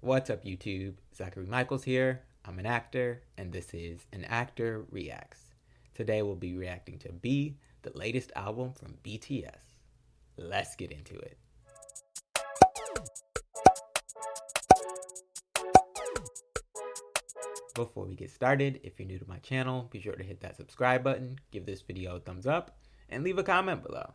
What's up, YouTube? Zachary Michaels here. I'm an actor, and this is An Actor Reacts. Today we'll be reacting to B, the latest album from BTS. Let's get into it. Before we get started, if you're new to my channel, be sure to hit that subscribe button, give this video a thumbs up, and leave a comment below.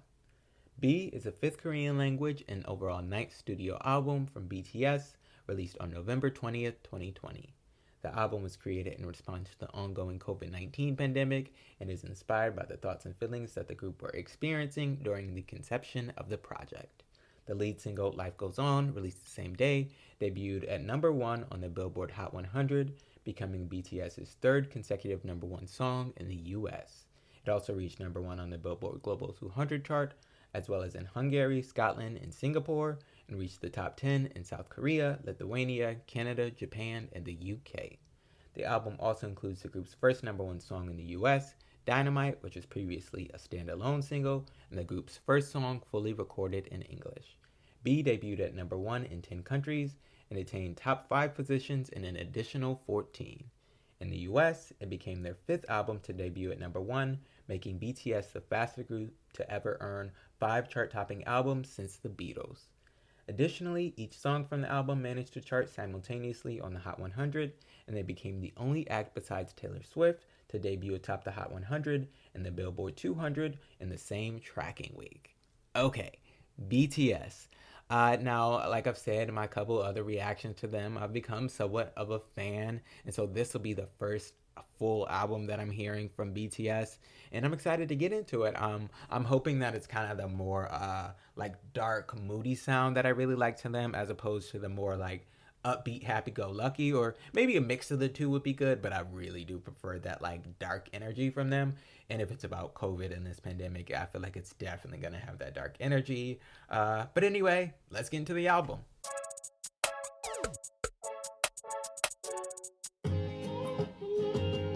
B is a 5th Korean language and overall 9th studio album from BTS, released on November 20th, 2020. The album was created in response to the ongoing COVID-19 pandemic and is inspired by the thoughts and feelings that the group were experiencing during the conception of the project. The lead single, Life Goes On, released the same day, debuted at number 1 on the Billboard Hot 100, becoming BTS's 3rd consecutive number 1 song in the US. It also reached number 1 on the Billboard Global 200 chart, as well as in Hungary, Scotland, and Singapore, and reached the top 10 in South Korea, Lithuania, Canada, Japan, and the UK. The album also includes the group's first number 1 song in the US, Dynamite, which was previously a standalone single, and the group's first song fully recorded in English. B debuted at number 1 in 10 countries and attained top 5 positions in an additional 14. In the US, it became their 5th album to debut at number 1, making BTS the fastest group to ever earn 5 chart-topping albums since the Beatles. Additionally, each song from the album managed to chart simultaneously on the Hot 100, and they became the only act besides Taylor Swift to debut atop the Hot 100 and the Billboard 200 in the same tracking week. Okay, BTS. Now, like I've said in my couple other reactions to them, I've become somewhat of a fan, and so this will be the first full album that I'm hearing from BTS, and I'm excited to get into it. I'm hoping that it's kind of the more like dark, moody sound that I really like to them, as opposed to the more like upbeat, happy-go-lucky, or maybe a mix of the two would be good, but I really do prefer that like dark energy from them. And if it's about COVID and this pandemic, I feel like it's definitely gonna have that dark energy. But anyway, let's get into the album.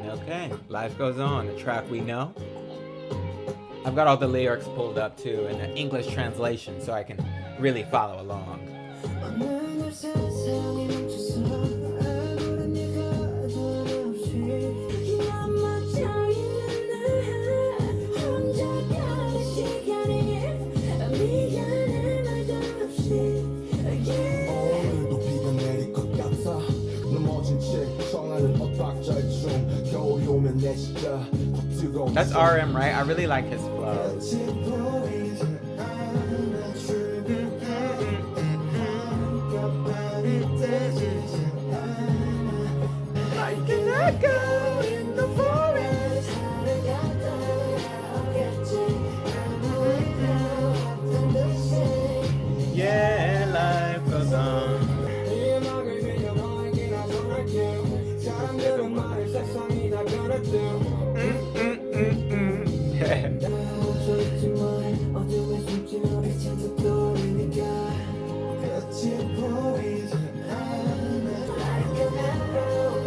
Okay, Life Goes On, a track we know. I've got all the lyrics pulled up too in the English translation so I can really follow along. That's RM, right? I really like his flows. Like an echo in the forest. Yeah, life goes on.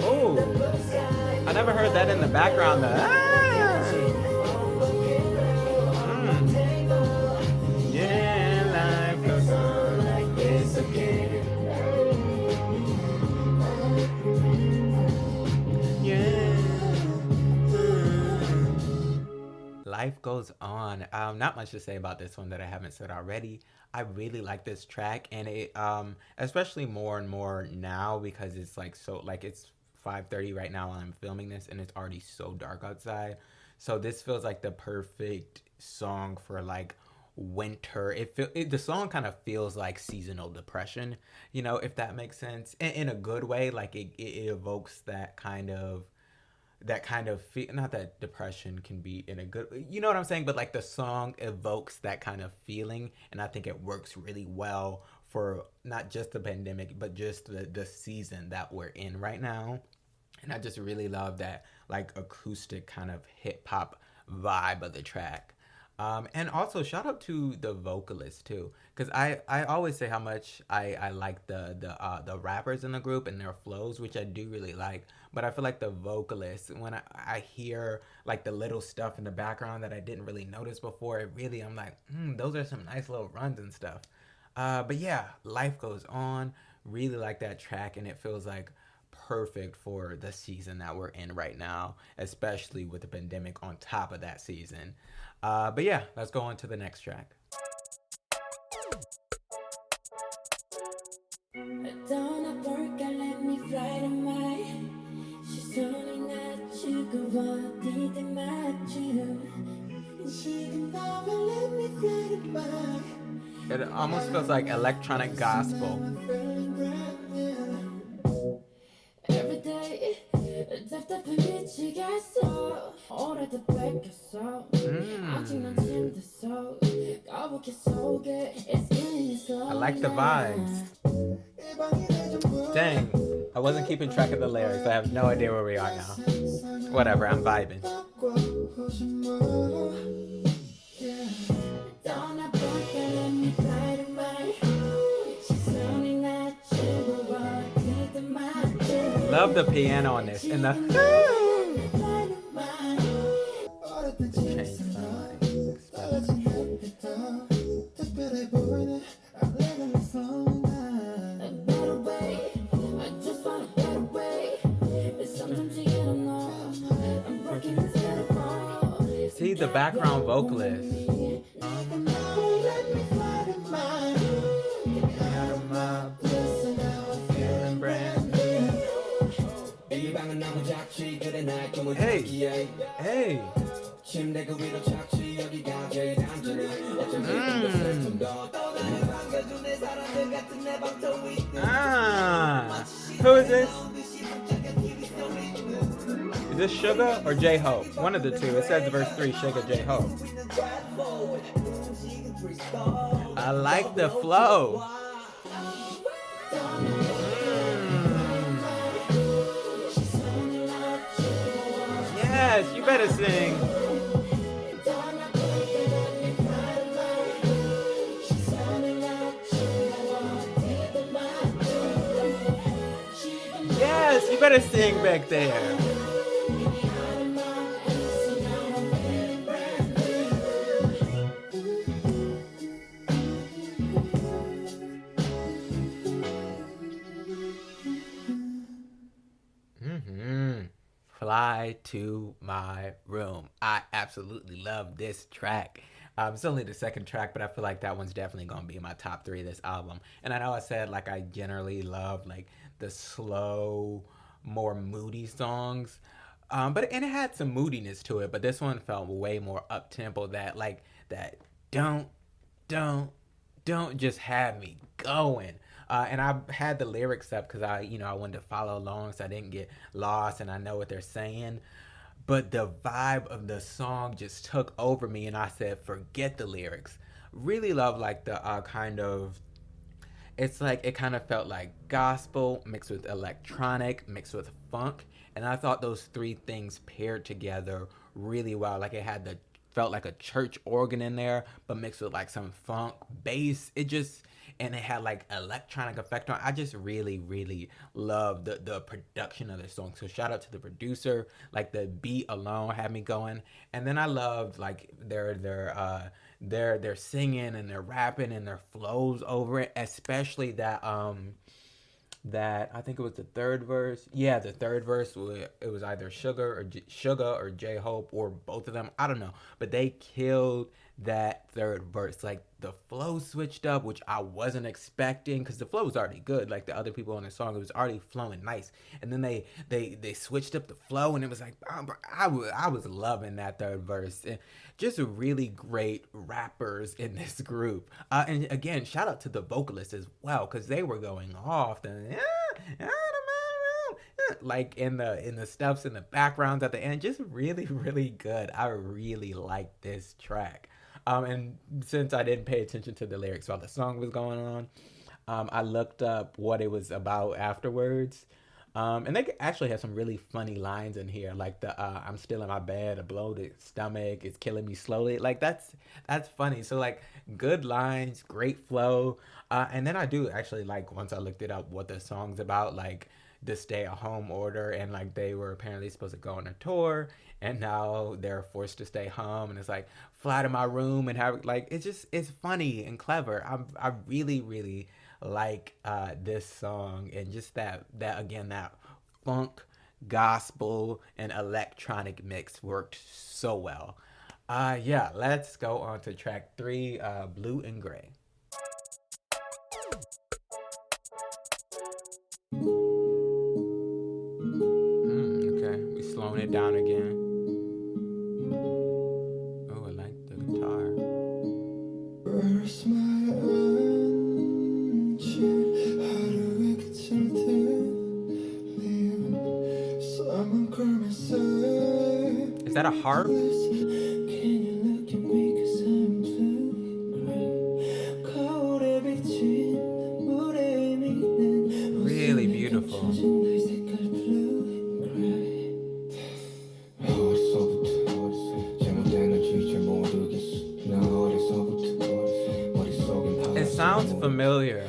Oh, I never heard that in the background though. Yeah, life goes on like this again. Life Goes On. Not much to say about this one that I haven't said already. I really like this track, and it especially more and more now, because it's like so like it's 5:30 right now while I'm filming this, and it's already so dark outside. So this feels like the perfect song for like winter. The song kind of feels like seasonal depression, you know, if that makes sense, in a good way. Like it evokes that kind of not that depression can be in a good, you know what I'm saying, but like the song evokes that kind of feeling, and I think it works really well for not just the pandemic, but just the season that we're in right now. And I just really love that like acoustic kind of hip-hop vibe of the track. And also shout out to the vocalist too, because I always say how much I like the rappers in the group and their flows, which I do really like. But I feel like the vocalist, when I hear like the little stuff in the background that I didn't really notice before, it I'm like, those are some nice little runs and stuff. But yeah, Life Goes On, Really like that track, and it feels like perfect for the season that we're in right now, especially with the pandemic on top of that season. But yeah, let's go on to the next track. It almost feels like electronic gospel. I like the vibes. Dang, I wasn't keeping track of the lyrics. I have no idea where we are now. Whatever, I'm vibing. Love the piano on this and the see the background vocalist. Hey, hey. Who is this? Is this Sugar or J-Hope? One of the two. It says verse 3, Sugar, J-Hope. I like the flow. Yes, you better sing. Yes, you better sing back there. Fly to My Room. I absolutely love this track. It's only the second track, but I feel like that one's definitely gonna be in my top 3 of this album. And I know I said like I generally love like the slow, more moody songs, but and it had some moodiness to it. But this one felt way more up tempo. That like that don't don't don't just have me going. And I had the lyrics up because I wanted to follow along so I didn't get lost and I know what they're saying. But the vibe of the song just took over me and I said, forget the lyrics. Really love like the kind of, it's like it kind of felt like gospel mixed with electronic, mixed with funk. And I thought those three things paired together really well. Like it had the, felt like a church organ in there, but mixed with like some funk, bass. It just, and it had like electronic effect on. I just really, really love the production of this song. So shout out to the producer. Like the beat alone had me going, and then I loved like their singing and their rapping and their flows over it, especially that I think it was the third verse. Yeah, the third verse. It was either Sugar or J Hope or both of them. I don't know, but they killed that third verse. Like the flow switched up, which I wasn't expecting because the flow was already good. Like the other people on the song, it was already flowing nice, and then they switched up the flow, and it was like I was loving that third verse. And just really great rappers in this group. And again, shout out to the vocalists as well because they were going off. Like in the stuffs in the backgrounds at the end, just really really good. I really like this track. And since I didn't pay attention to the lyrics while the song was going on, I looked up what it was about afterwards. And they actually have some really funny lines in here, like the "I'm still in my bed, a bloated stomach is killing me slowly." Like that's funny. So like good lines, great flow, and then I do actually like once I looked it up what the song's about, like the stay-at-home order, and like they were apparently supposed to go on a tour, and now they're forced to stay home, and it's like fly to my room and have like it's funny and clever. I really really like this song, and just that again, that funk, gospel, and electronic mix worked so well. Yeah, let's go on to track 3, Blue and Gray. Okay, we slowing it down again. Oh, I like the guitar. Where's my Is that a harp? Really beautiful. It sounds familiar.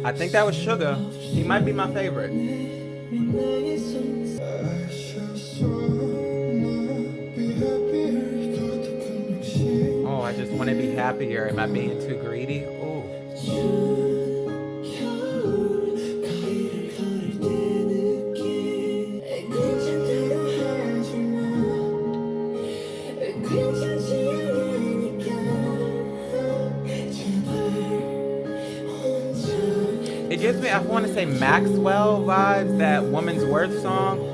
I think that was Sugar. He might be my favorite. Oh, I just want to be happier. Am I being too greedy? Oh. It gives me, I want to say Maxwell vibes, that Woman's Worth song.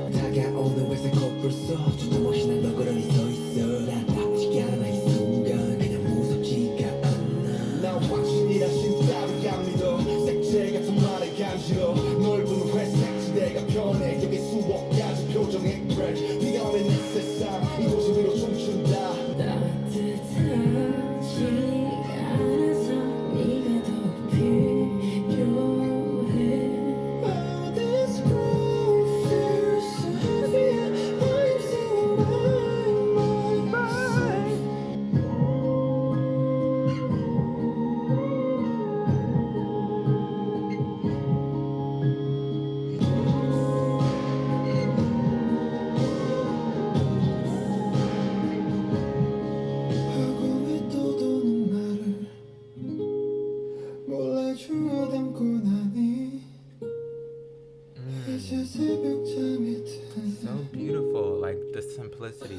So beautiful, like the simplicity.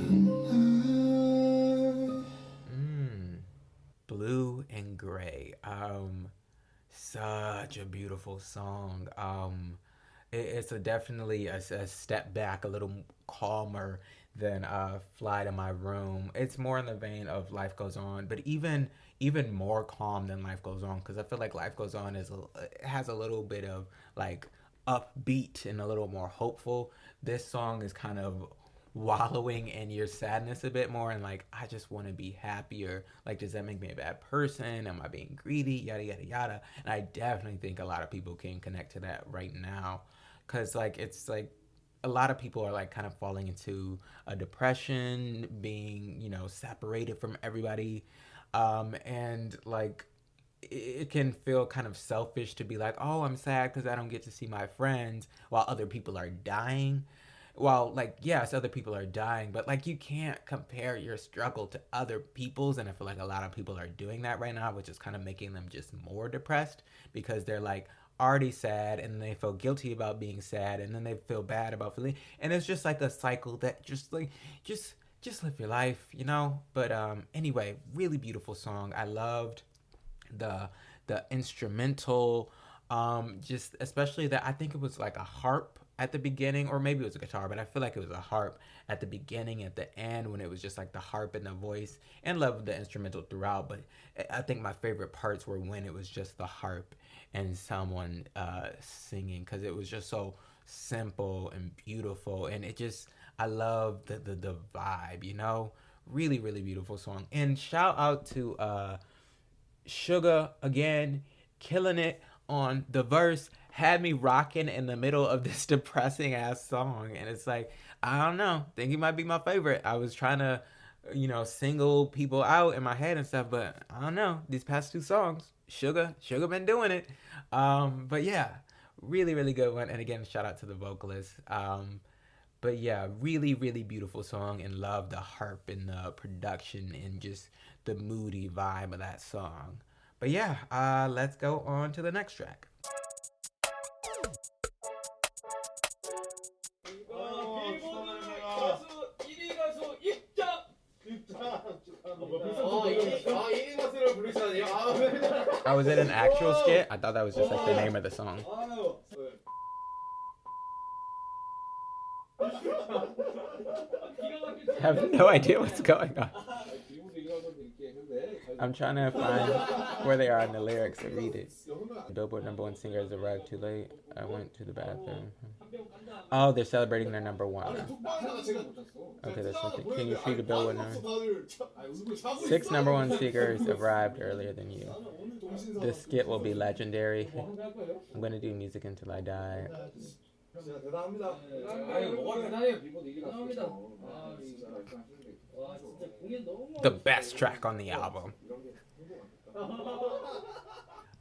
Blue and Gray. Such a beautiful song. It's definitely a step back, a little calmer than Fly to My Room. It's more in the vein of Life Goes On, but even more calm than Life Goes On, because I feel like Life Goes On has a little bit of like upbeat and a little more hopeful. This song is kind of wallowing in your sadness a bit more, and like, I just want to be happier. Like, does that make me a bad person? Am I being greedy? Yada yada yada. And I definitely think a lot of people can connect to that right now, because like, it's like a lot of people are like kind of falling into a depression, being, separated from everybody, and like, it can feel kind of selfish to be like, oh, I'm sad because I don't get to see my friends while other people are dying. Well, like, yes, other people are dying, but like, you can't compare your struggle to other people's. And I feel like a lot of people are doing that right now, which is kind of making them just more depressed, because they're like already sad and they feel guilty about being sad, and then they feel bad about feeling. And it's just like a cycle that just like, just live your life, But anyway, really beautiful song. I loved the instrumental, just especially that, I think it was like a harp at the beginning, or maybe it was a guitar, but I feel like it was a harp at the beginning, at the end, when it was just like the harp and the voice, and love the instrumental throughout. But I think my favorite parts were when it was just the harp and someone singing, because it was just so simple and beautiful, and it just, I love the vibe, really really beautiful song. And shout out to Sugar again, killing it on the verse, had me rocking in the middle of this depressing ass song. And it's like, I don't know, think he might be my favorite. I was trying to single people out in my head and stuff. But I don't know, these past two songs, Sugar been doing it. But yeah, really, really good one. And again, shout out to the vocalist. But yeah, really, really beautiful song, and love the harp and the production and just the moody vibe of that song. But yeah, let's go on to the next track. Oh, was it an actual skit? I thought that was just like the name of the song. I have no idea what's going on. I'm trying to find where they are in the lyrics and read it. Billboard #1 singer has arrived too late. I went to the bathroom. Oh, they're celebrating their #1. Okay, that's something. Can you see the Billboard number? 6 #1 singers arrived earlier than you. This skit will be legendary. I'm gonna do music until I die. The best track on the album.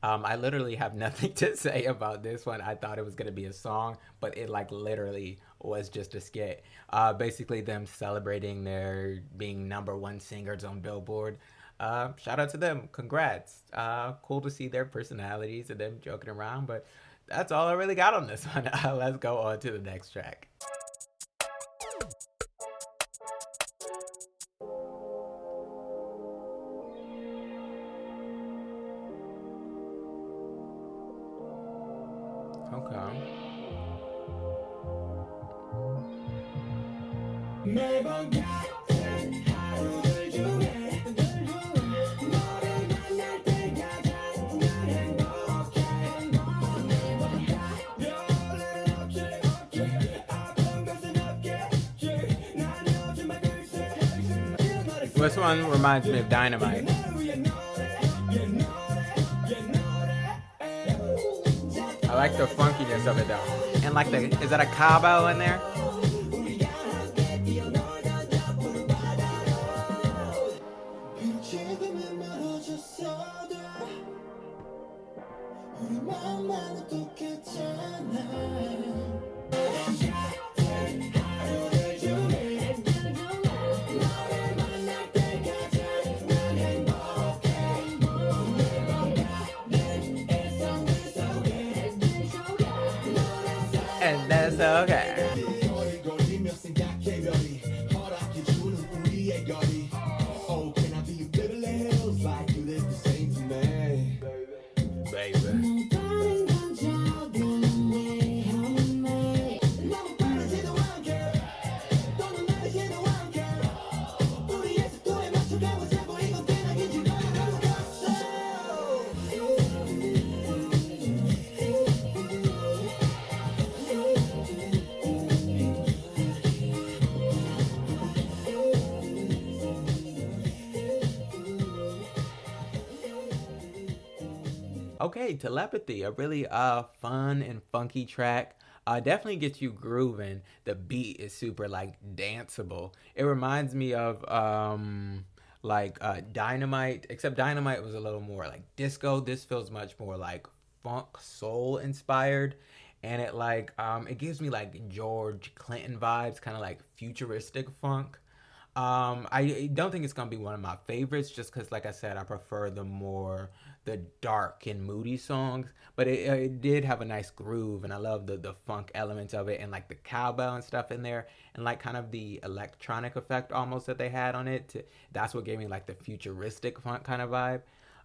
I literally have nothing to say about this one. I thought it was going to be a song, but it like literally was just a skit. Basically them celebrating their being #1 singers on Billboard. Shout out to them. Congrats. Cool to see their personalities and them joking around, but that's all I really got on this one. Let's go on to the next track. Okay. This one reminds me of Dynamite. I like the funkiness of it though. And like is that a cowbell in there? And that's okay. Okay, Telepathy, a really fun and funky track. Definitely gets you grooving. The beat is super like danceable. It reminds me of Dynamite, except Dynamite was a little more like disco. This feels much more like funk soul inspired, and it gives me like George Clinton vibes, kind of like futuristic funk. I don't think it's gonna be one of my favorites, just because, like I said, I prefer the dark and moody songs. But it did have a nice groove, and I love the funk elements of it, and like the cowbell and stuff in there, and like kind of the electronic effect almost that they had on it. That's what gave me like the futuristic funk kind of vibe.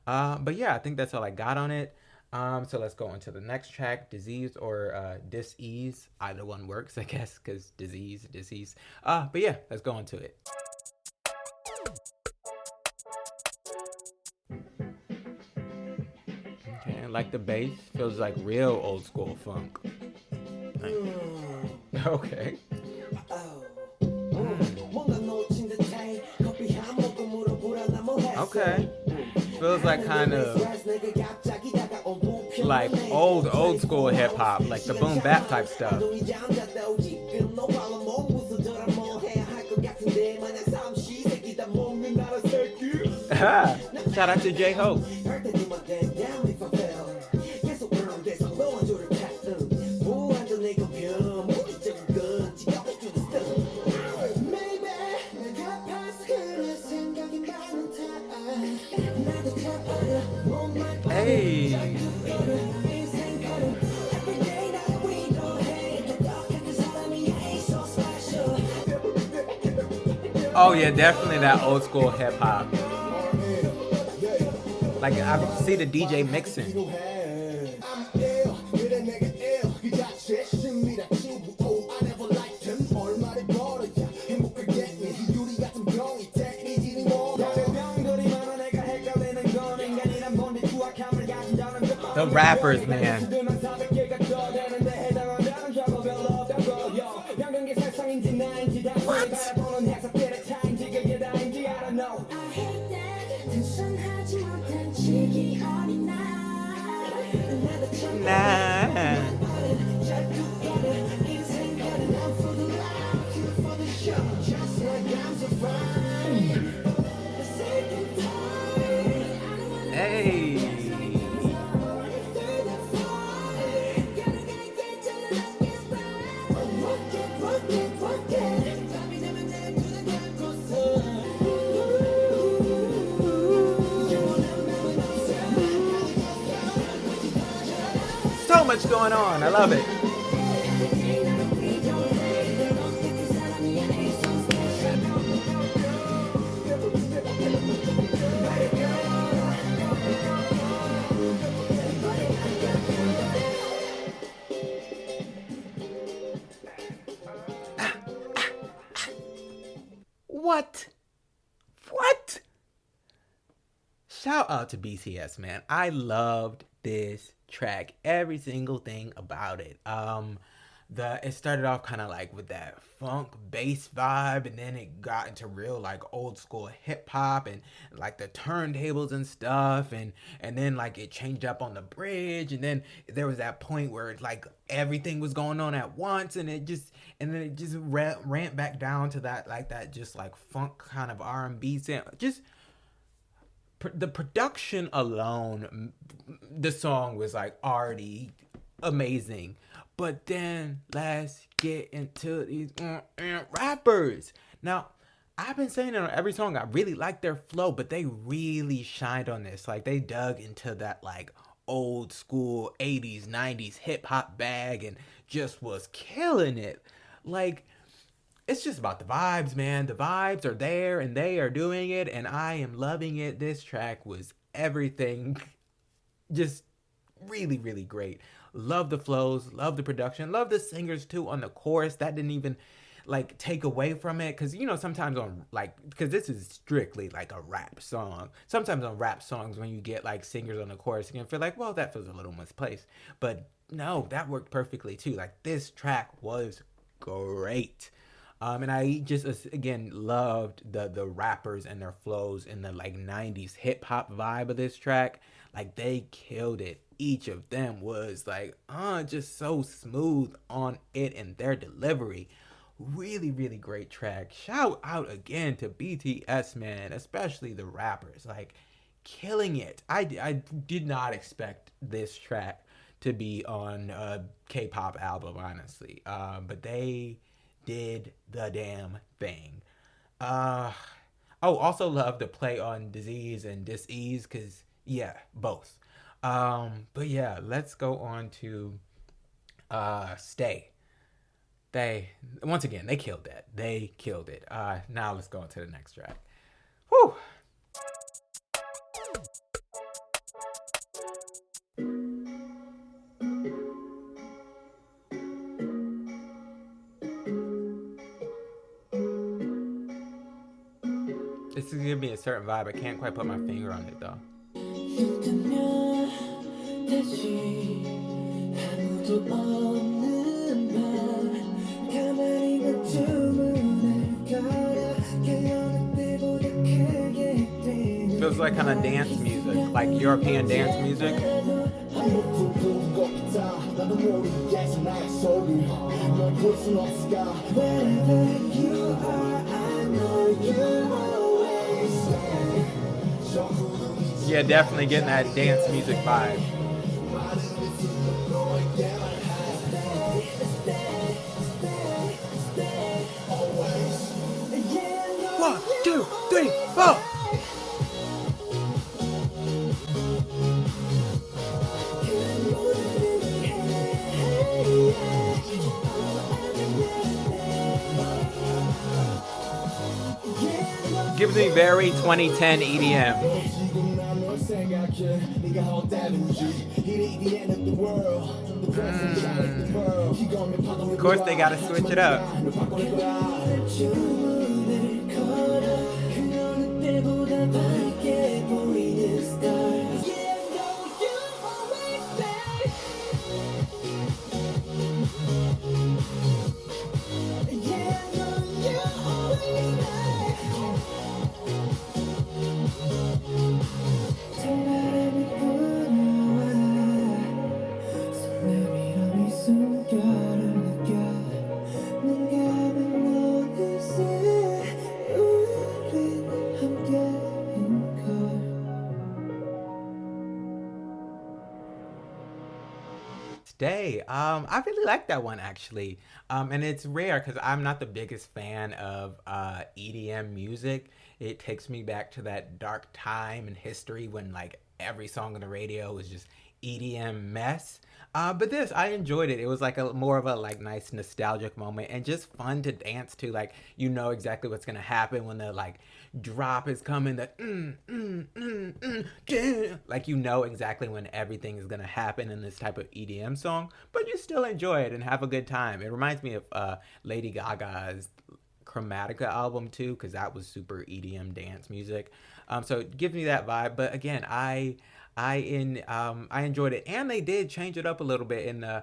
But yeah, I think that's all I got on it. So let's go on to the next track, Disease or Dis-ease. Either one works, I guess, because disease. But yeah, let's go on to it. Okay, like the bass feels like real old school funk. Okay. Okay. Feels like kind of like old school hip hop, like the boom bap type stuff. Shout out to J-Hope. Hey. Oh yeah, definitely that old school hip hop. Like I see the DJ mixing. The rappers, man. What? Nah. Hey. So much going on. I love it. What? What? Shout out to BTS, man. I loved this track, every single thing about it. It started off kind of like with that funk bass vibe, and then it got into real like old school hip hop and like the turntables and stuff, and then like it changed up on the bridge, and then there was that point where like everything was going on at once, and then it just ramped back down to that just like funk kind of R&B sound. Just the production alone, the song was like already amazing. But then let's get into these rappers. Now, I've been saying it on every song, I really like their flow, but they really shined on this. Like they dug into that like old school 80s, 90s hip hop bag and just was killing it. Like, it's just about the vibes, man. The vibes are there and they are doing it, and I am loving it. This track was everything. Just really, really great. Love the flows, love the production, love the singers too on the chorus. That didn't even like take away from it, because you know sometimes on like, because this is strictly like a rap song, sometimes on rap songs when you get like singers on the chorus you can feel like, well, that feels a little misplaced. But no, that worked perfectly too. Like this track was great. And I just again loved the rappers and their flows in the like 90s hip hop vibe of this track. Like they killed it. Each of them was like just so smooth on it, and their delivery. Really, really great track. Shout out again to BTS, man, especially the rappers, like killing it. I did not expect this track to be on a K-pop album, honestly, but they did the damn thing. Also love the play on disease and dis-ease, because yeah, both. But yeah, let's go on to Stay. Once again, they killed that. They killed it. Now let's go into the next track. Whew. This is giving me a certain vibe. I can't quite put my finger on it though. Feels like kind of dance music, like European dance music. Yeah, definitely getting that dance music vibe. One, two, three, four. Gives me very 2010 EDM. Of course, they gotta switch it up. Day. I really like that one actually. And it's rare because I'm not the biggest fan of EDM music. It takes me back to that dark time in history when like every song on the radio was just EDM mess. But this, I enjoyed it. It was like a more of a like nice nostalgic moment and just fun to dance to. Like you know exactly what's gonna happen when the like drop is coming. That yeah. Like you know exactly when everything is gonna happen in this type of EDM song, but you still enjoy it and have a good time. It reminds me of Lady Gaga's Chromatica album too, because that was super EDM dance music. So it gives me that vibe. But again, I enjoyed it, and they did change it up a little bit in the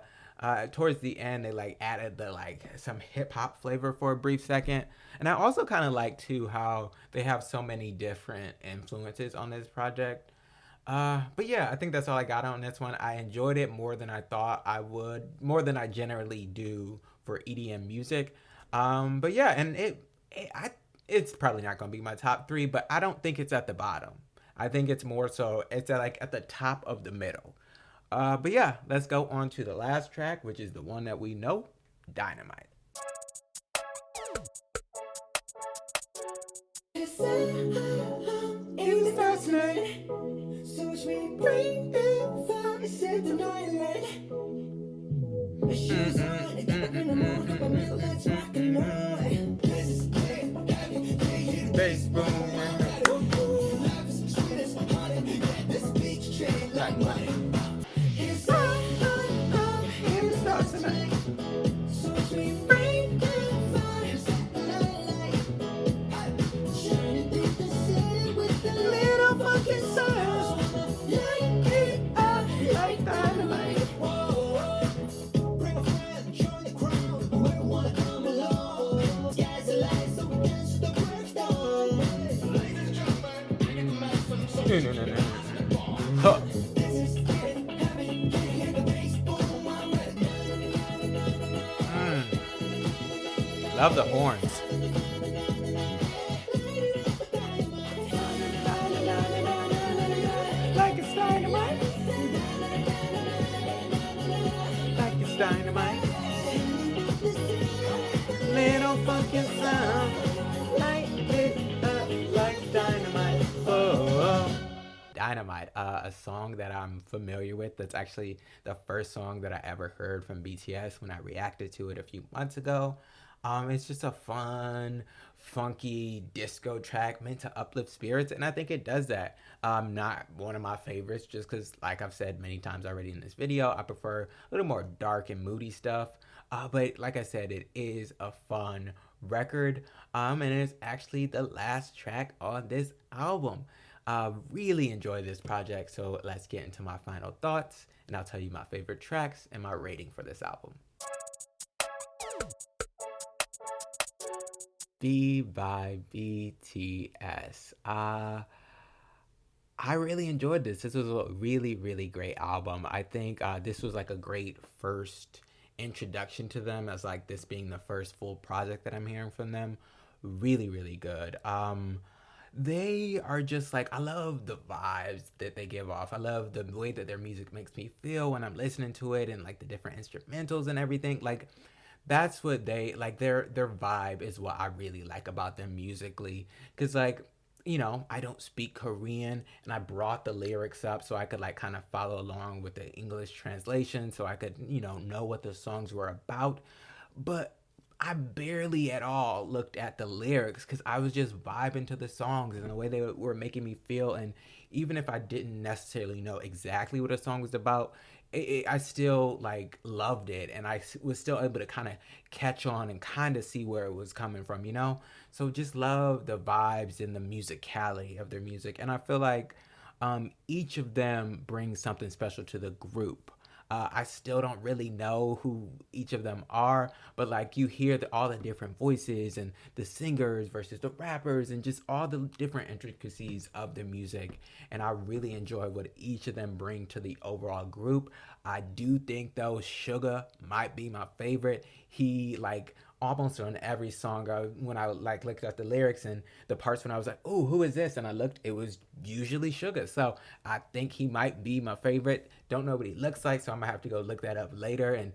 towards the end. They like added the like some hip hop flavor for a brief second, and I also kind of like too how they have so many different influences on this project. But yeah, I think that's all I got on this one. I enjoyed it more than I thought I would, more than I generally do for EDM music. But yeah, and it's probably not gonna be my top three, but I don't think it's at the bottom. I think it's more so it's at, like at the top of the middle. But yeah, let's go on to the last track, which is the one that we know, Dynamite. No, no, no, no. Huh. Love the horns. Like it's dynamite. Like it's dynamite. Little funky sound. Light it up like dynamite. Oh. Dynamite, a song that I'm familiar with. That's actually the first song that I ever heard from BTS when I reacted to it a few months ago. It's just a fun, funky disco track meant to uplift spirits, and I think it does that. Not one of my favorites, just because, like I've said many times already in this video, I prefer a little more dark and moody stuff. But like I said, it is a fun record, and it's actually the last track on this album. Really enjoy this project, so let's get into my final thoughts, and I'll tell you my favorite tracks and my rating for this album. B by BTS. I really enjoyed this. This was a really, really great album. I think this was like a great first introduction to them, as like this being the first full project that I'm hearing from them. Really, really good. They are just like, I love the vibes that they give off. I love the way that their music makes me feel when I'm listening to it, and like the different instrumentals and everything. Like that's what they like, their vibe is what I really like about them musically. Cause like, I don't speak Korean, and I brought the lyrics up so I could like kind of follow along with the English translation so I could, know what the songs were about. But I barely at all looked at the lyrics because I was just vibing to the songs and the way they were making me feel. And even if I didn't necessarily know exactly what a song was about, I still like loved it, and was still able to kind of catch on and kind of see where it was coming from. So just love the vibes and the musicality of their music, and I feel like each of them brings something special to the group. I still don't really know who each of them are, but like you hear all the different voices and the singers versus the rappers and just all the different intricacies of the music. And I really enjoy what each of them bring to the overall group. I do think though Suga might be my favorite. He like almost on every song when I like looked at the lyrics and the parts when I was like, oh, who is this? And I looked, it was usually Suga. So I think he might be my favorite. Don't know what he looks like, so I'm gonna have to go look that up later and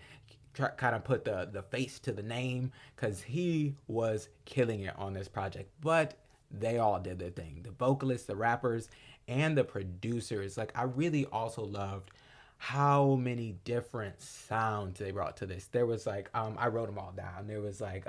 kind of put the face to the name, because he was killing it on this project. But they all did their thing, the vocalists, the rappers, and the producers. Like I really also loved how many different sounds they brought to this. There was like, I wrote them all down. There was like,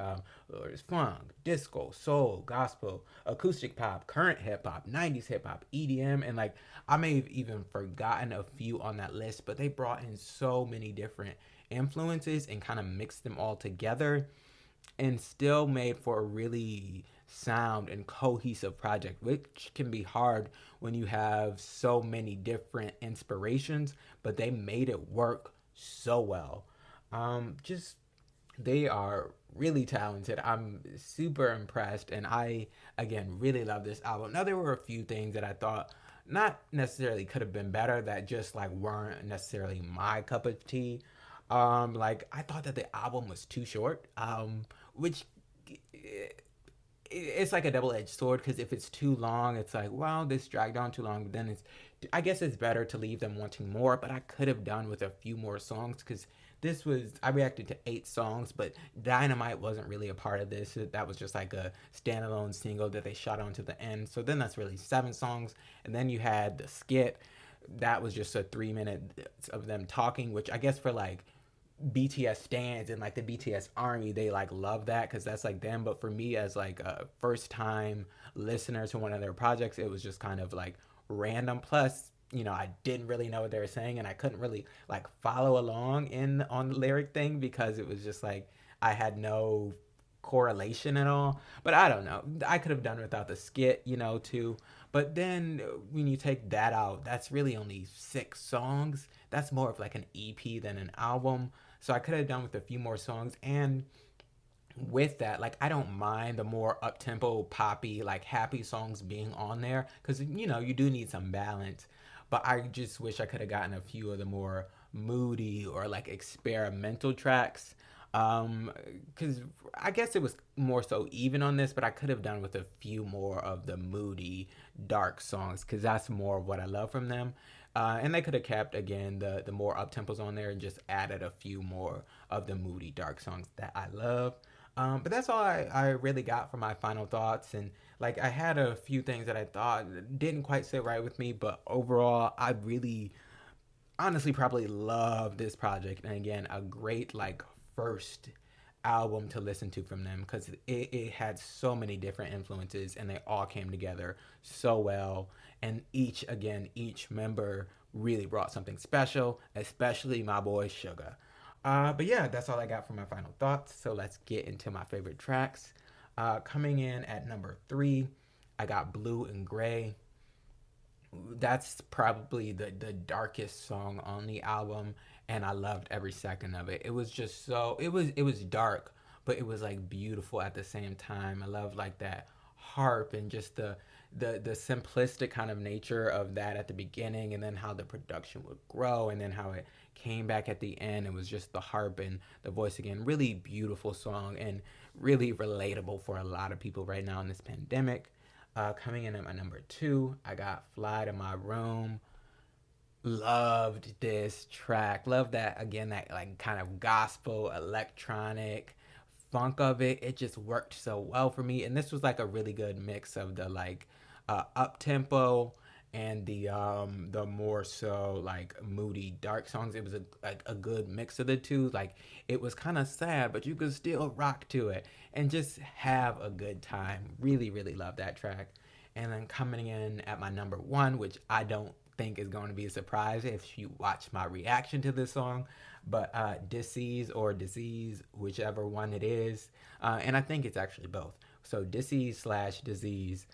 there's funk, disco, soul, gospel, acoustic pop, current hip hop, 90s hip hop, EDM, and like I may have even forgotten a few on that list, but they brought in so many different influences and kind of mixed them all together and still made for a really sound and cohesive project, which can be hard when you have so many different inspirations, but they made it work so well. Just they are really talented. I'm super impressed, and I again really love this album. Now there were a few things that I thought not necessarily could have been better, that just like weren't necessarily my cup of tea. Like I thought that the album was too short, which it's like a double-edged sword, because if it's too long it's like, well, this dragged on too long. But then I guess it's better to leave them wanting more, but I could have done with a few more songs, because I reacted to 8 songs, but Dynamite wasn't really a part of this. That was just like a standalone single that they shot onto the end. So then that's really 7 songs. And then you had the skit. That was just a 3 minute of them talking, which I guess for like BTS stands and like the BTS army, they like love that because that's like them. But for me, as like a first time listener to one of their projects, it was just kind of like random. Plus, I didn't really know what they were saying, and I couldn't really like follow along on the lyric thing, because it was just like I had no correlation at all. But I don't know, I could have done without the skit, too. But then when you take that out, that's really only 6 songs. That's more of like an EP than an album. So I could have done with a few more songs. And with that, like I don't mind the more up tempo, poppy, like happy songs being on there, because you do need some balance. But I just wish I could have gotten a few of the more moody or like experimental tracks. Because I guess it was more so even on this, but I could have done with a few more of the moody, dark songs, because that's more of what I love from them. And they could have kept again the more up tempos on there and just added a few more of the moody, dark songs that I love. But that's all I really got for my final thoughts. And like I had a few things that I thought didn't quite sit right with me, but overall I really honestly probably love this project. And again, a great like first album to listen to from them, because it had so many different influences and they all came together so well. And each member really brought something special, especially my boy Sugar. But yeah, that's all I got for my final thoughts. So let's get into my favorite tracks. Coming in at number 3, I got Blue and Gray. That's probably the darkest song on the album, and I loved every second of it. It was just so it was dark, but it was like beautiful at the same time. I love like that harp and just the simplistic kind of nature of that at the beginning, and then how the production would grow, and then how it came back at the end. It was just the harp and the voice again. Really beautiful song, and really relatable for a lot of people right now in this pandemic. Coming in at my number 2, I got Fly to My Room. Loved this track. Love that, again, that like kind of gospel, electronic funk of it. It just worked so well for me. And this was like a really good mix of the like up tempo and the more so like moody dark songs. It was a good mix of the two. Like it was kind of sad, but you could still rock to it and just have a good time. Really, really love that track. And then coming in at my number 1, which I don't think is going to be a surprise if you watch my reaction to this song, but Disease or Disease, whichever one it is, and I think it's actually both. So Disease/Disease,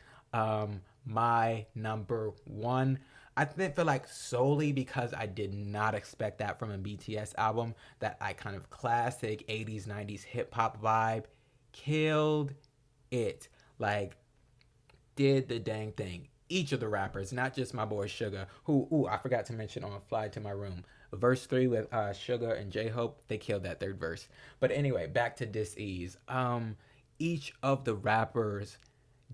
my number 1. I feel like solely because I did not expect that from a BTS album. That like kind of classic 80s 90s hip hop vibe killed it. Like did the dang thing. Each of the rappers, not just my boy Sugar, who I forgot to mention on Fly to My Room. Verse 3 with Sugar and J-Hope, they killed that third verse. But anyway, back to Dis-Ease. Each of the rappers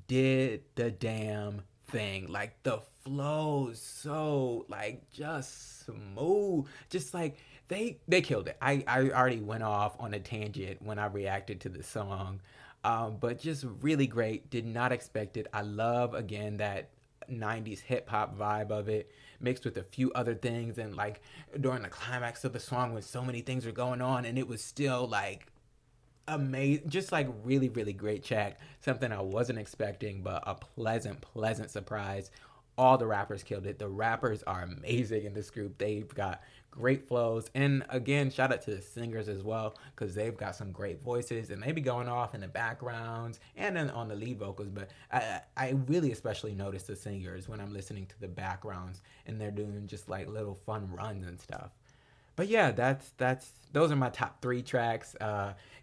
did the damn thing. Like the flow so like just smooth. Just like they killed it. I already went off on a tangent when I reacted to the song. But just really great. Did not expect it. I love, again, that 90s hip hop vibe of it mixed with a few other things. And like during the climax of the song when so many things were going on and it was still like amazing, just like really, really great track. Something I wasn't expecting, but a pleasant surprise. All the rappers killed it. The rappers are amazing in this group. They've got great flows. And again, shout out to the singers as well, because they've got some great voices and they be going off in the backgrounds and then on the lead vocals. But I really especially notice the singers when I'm listening to the backgrounds and they're doing just like little fun runs and stuff. But yeah, that's those are my top 3 tracks.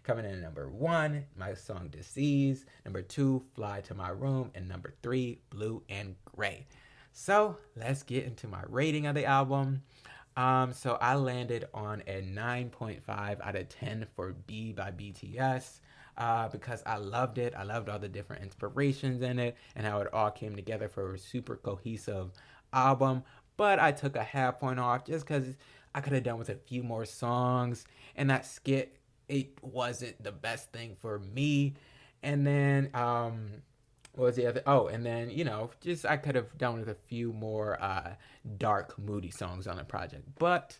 Coming in at number 1, my song Disease. Number 2, Fly to My Room. And number 3, Blue and Gray. So let's get into my rating of the album. So I landed on a 9.5 out of 10 for B by BTS. Because I loved it. I loved all the different inspirations in it and how it all came together for a super cohesive album. But I took a half point off just because I could have done with a few more songs. And that skit, it wasn't the best thing for me. And then, what was the other? Oh, and then, just I could have done with a few more dark, moody songs on the project. But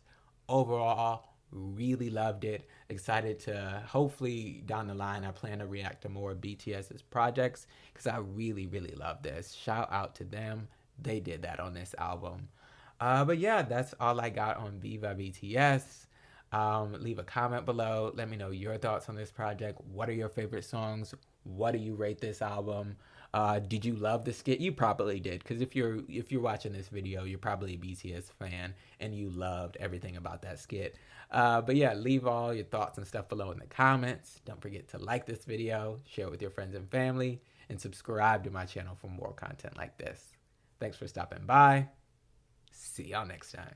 overall, really loved it. Excited to, hopefully down the line, I plan to react to more BTS's projects because I really, really love this. Shout out to them. They did that on this album. But yeah, that's all I got on Viva BTS. Leave a comment below. Let me know your thoughts on this project. What are your favorite songs? What do you rate this album? Did you love the skit? You probably did, because if you're watching this video, you're probably a BTS fan and you loved everything about that skit. But yeah, leave all your thoughts and stuff below in the comments. Don't forget to like this video, share it with your friends and family, and subscribe to my channel for more content like this. Thanks for stopping by. See y'all next time.